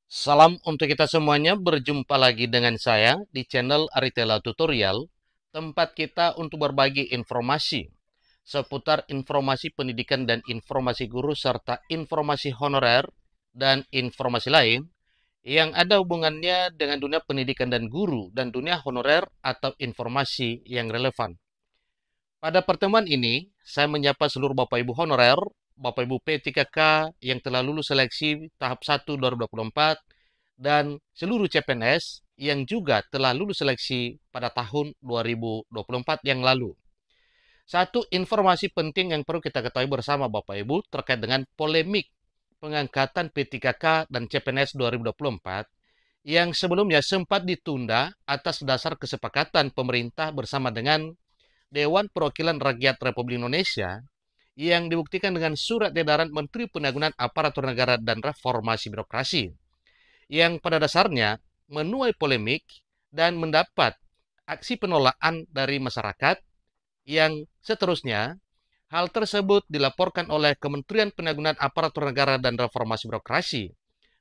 Salam untuk kita semuanya, berjumpa lagi dengan saya di channel Aritela Tutorial, tempat kita untuk berbagi informasi seputar informasi pendidikan dan informasi guru serta informasi honorer dan informasi lain yang ada hubungannya dengan dunia pendidikan dan guru dan dunia honorer atau informasi yang relevan. Pada pertemuan ini, saya menyapa seluruh Bapak Ibu honorer, Bapak Ibu P3K yang telah lulus seleksi tahap 1 2024, dan seluruh CPNS yang juga telah lulus seleksi pada tahun 2024 yang lalu. Satu informasi penting yang perlu kita ketahui bersama Bapak Ibu terkait dengan polemik pengangkatan P3K dan CPNS 2024 yang sebelumnya sempat ditunda atas dasar kesepakatan pemerintah bersama dengan Dewan Perwakilan Rakyat Republik Indonesia yang dibuktikan dengan surat edaran Menteri Penanggulangan Aparatur Negara dan Reformasi Birokrasi yang pada dasarnya menuai polemik dan mendapat aksi penolakan dari masyarakat yang seterusnya hal tersebut dilaporkan oleh Kementerian Penanggulangan Aparatur Negara dan Reformasi Birokrasi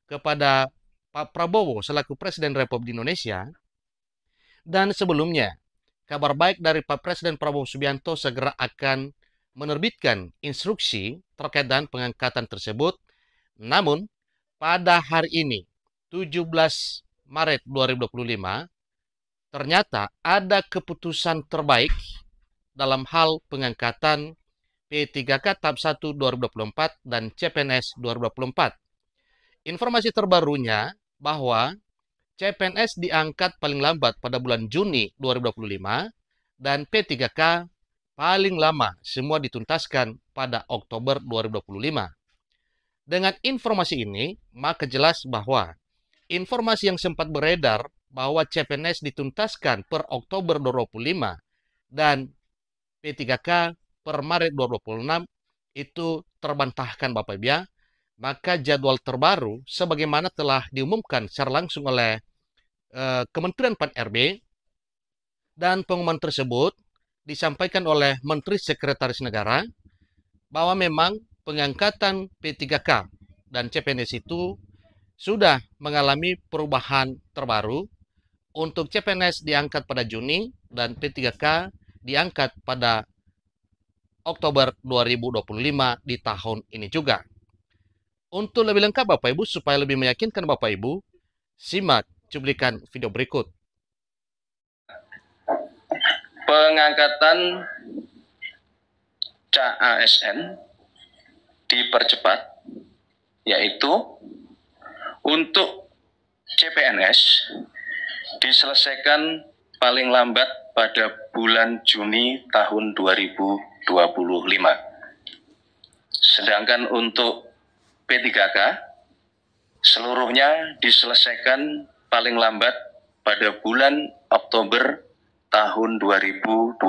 kepada Pak Prabowo selaku Presiden Republik Indonesia. Dan sebelumnya, kabar baik dari Pak Presiden Prabowo Subianto segera akan menerbitkan instruksi terkait dengan pengangkatan tersebut. Namun, pada hari ini, 17 Maret 2025, ternyata ada keputusan terbaik dalam hal pengangkatan P3K tahap 1 2024 dan CPNS 2024. Informasi terbarunya bahwa CPNS diangkat paling lambat pada bulan Juni 2025 dan P3K paling lama semua dituntaskan pada Oktober 2025. Dengan informasi ini, maka jelas bahwa informasi yang sempat beredar bahwa CPNS dituntaskan per Oktober 2025 dan P3K per Maret 2026 itu terbantahkan Bapak Ibu ya. Maka jadwal terbaru sebagaimana telah diumumkan secara langsung oleh Kementerian Pan-RB dan pengumuman tersebut disampaikan oleh Menteri Sekretaris Negara bahwa memang pengangkatan P3K dan CPNS itu sudah mengalami perubahan terbaru. Untuk CPNS diangkat pada Juni dan P3K diangkat pada Oktober 2025 di tahun ini juga. Untuk lebih lengkap Bapak Ibu, supaya lebih meyakinkan Bapak Ibu, simak cuplikan video berikut. Pengangkatan CASN dipercepat, yaitu untuk CPNS diselesaikan paling lambat pada bulan Juni tahun 2025. Sedangkan untuk P3K seluruhnya diselesaikan paling lambat pada bulan Oktober tahun 2025.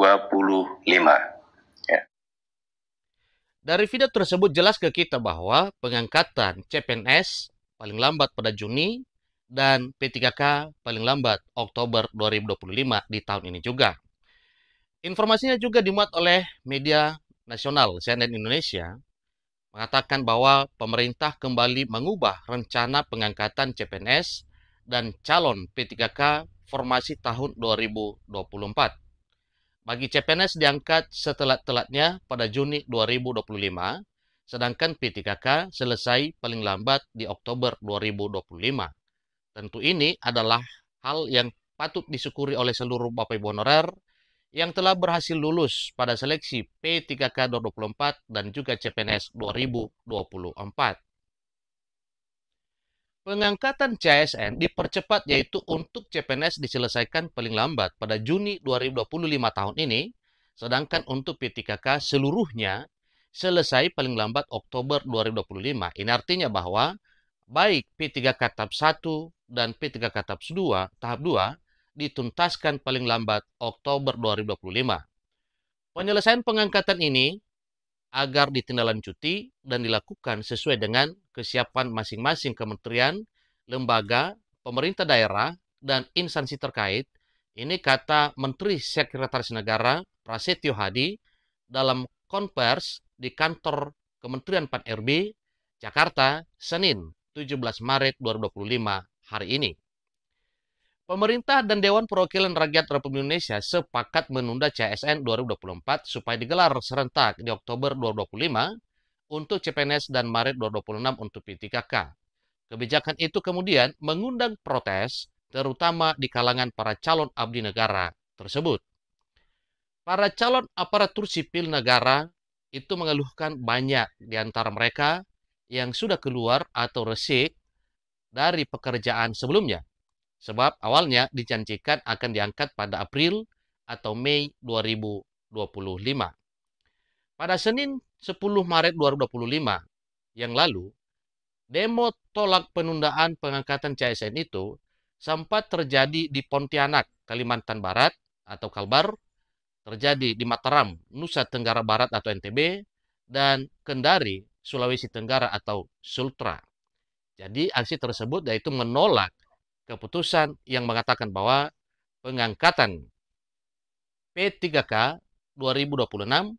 Dari video tersebut jelas ke kita bahwa pengangkatan CPNS paling lambat pada Juni dan P3K paling lambat Oktober 2025 di tahun ini juga. Informasinya juga dimuat oleh media nasional CNN Indonesia mengatakan bahwa pemerintah kembali mengubah rencana pengangkatan CPNS dan calon P3K formasi tahun 2024. Bagi CPNS diangkat setelat-telatnya pada Juni 2025, sedangkan P3K selesai paling lambat di Oktober 2025. Tentu ini adalah hal yang patut disyukuri oleh seluruh Bapak Ibu honorer yang telah berhasil lulus pada seleksi P3K 2024 dan juga CPNS 2024. Pengangkatan CASN dipercepat yaitu untuk CPNS diselesaikan paling lambat pada Juni 2025 tahun ini, sedangkan untuk P3K seluruhnya selesai paling lambat Oktober 2025. Ini artinya bahwa baik P3K tahap 1 dan P3K tahap 2 dituntaskan paling lambat Oktober 2025. Penyelesaian pengangkatan ini agar ditindaklanjuti dan dilakukan sesuai dengan kesiapan masing-masing kementerian, lembaga, pemerintah daerah, dan instansi terkait. Ini kata Menteri Sekretaris Negara Prasetyo Hadi dalam konvers di kantor Kementerian Pan-RB, Jakarta, Senin, 17 Maret 2025 hari ini. Pemerintah dan Dewan Perwakilan Rakyat Republik Indonesia sepakat menunda CSN 2024 supaya digelar serentak di Oktober 2025 untuk CPNS dan Maret 2026 untuk P3K. Kebijakan itu kemudian mengundang protes, terutama di kalangan para calon abdi negara tersebut. Para calon aparatur sipil negara itu mengeluhkan banyak di antara mereka yang sudah keluar atau resik dari pekerjaan sebelumnya. Sebab awalnya dijanjikan akan diangkat pada April atau Mei 2025. Pada Senin 10 Maret 2025 yang lalu, demo tolak penundaan pengangkatan CSN itu sempat terjadi di Pontianak, Kalimantan Barat atau Kalbar, terjadi di Mataram, Nusa Tenggara Barat atau NTB, dan Kendari, Sulawesi Tenggara atau Sultra. Jadi aksi tersebut yaitu menolak keputusan yang mengatakan bahwa pengangkatan P3K 2026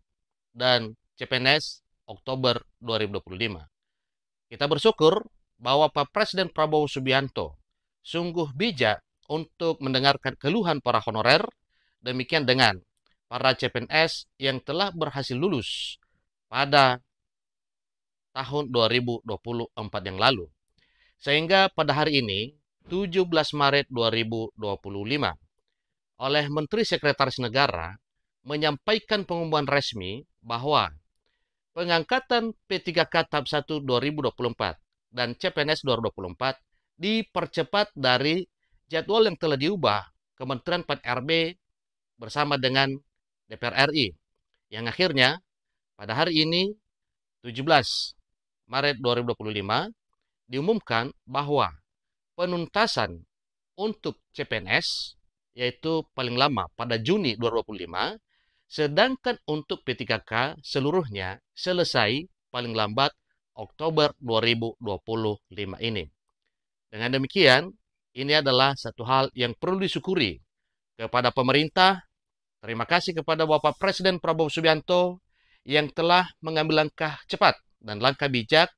dan CPNS Oktober 2025. Kita bersyukur bahwa Pak Presiden Prabowo Subianto sungguh bijak untuk mendengarkan keluhan para honorer, demikian dengan para CPNS yang telah berhasil lulus pada tahun 2024 yang lalu. Sehingga pada hari ini, 17 Maret 2025, oleh Menteri Sekretaris Negara menyampaikan pengumuman resmi bahwa pengangkatan P3K tahap 1 2024 dan CPNS 2024 dipercepat dari jadwal yang telah diubah Kementerian PAN-RB bersama dengan DPR RI, yang akhirnya pada hari ini 17 Maret 2025 diumumkan bahwa penuntasan untuk CPNS yaitu paling lama pada Juni 2025, sedangkan untuk P3K seluruhnya selesai paling lambat Oktober 2025 ini. Dengan demikian, ini adalah satu hal yang perlu disyukuri kepada pemerintah. Terima kasih kepada Bapak Presiden Prabowo Subianto yang telah mengambil langkah cepat dan langkah bijak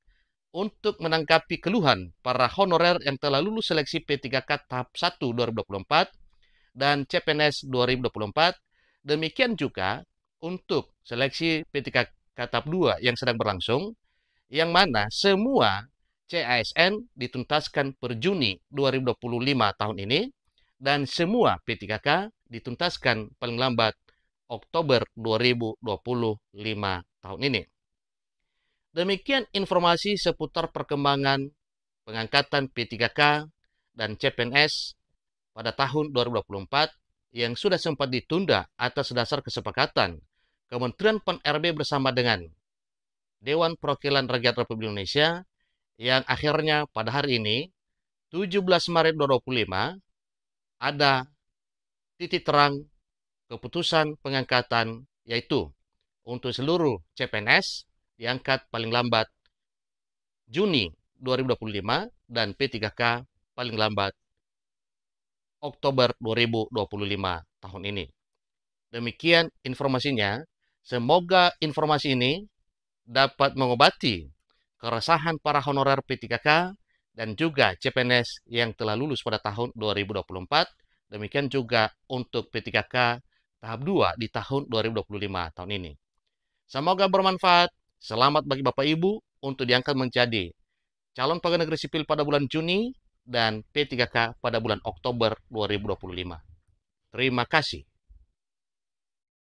untuk menanggapi keluhan para honorer yang telah lulus seleksi P3K tahap 1 2024 dan CPNS 2024. Demikian juga untuk seleksi P3K tahap 2 yang sedang berlangsung, yang mana semua CASN dituntaskan per Juni 2025 tahun ini, dan semua P3K dituntaskan paling lambat Oktober 2025 tahun ini. Demikian informasi seputar perkembangan pengangkatan P3K dan CPNS pada tahun 2024 yang sudah sempat ditunda atas dasar kesepakatan Kementerian PAN-RB bersama dengan Dewan Perwakilan Rakyat Republik Indonesia, yang akhirnya pada hari ini 17 Maret 2025 ada titik terang keputusan pengangkatan, yaitu untuk seluruh CPNS diangkat paling lambat Juni 2025 dan P3K paling lambat Oktober 2025 tahun ini. Demikian informasinya. Semoga informasi ini dapat mengobati keresahan para honorer P3K dan juga CPNS yang telah lulus pada tahun 2024. Demikian juga untuk P3K tahap 2 di tahun 2025 tahun ini. Semoga bermanfaat. Selamat bagi Bapak Ibu untuk diangkat menjadi calon pegawai negeri sipil pada bulan Juni dan P3K pada bulan Oktober 2025. Terima kasih.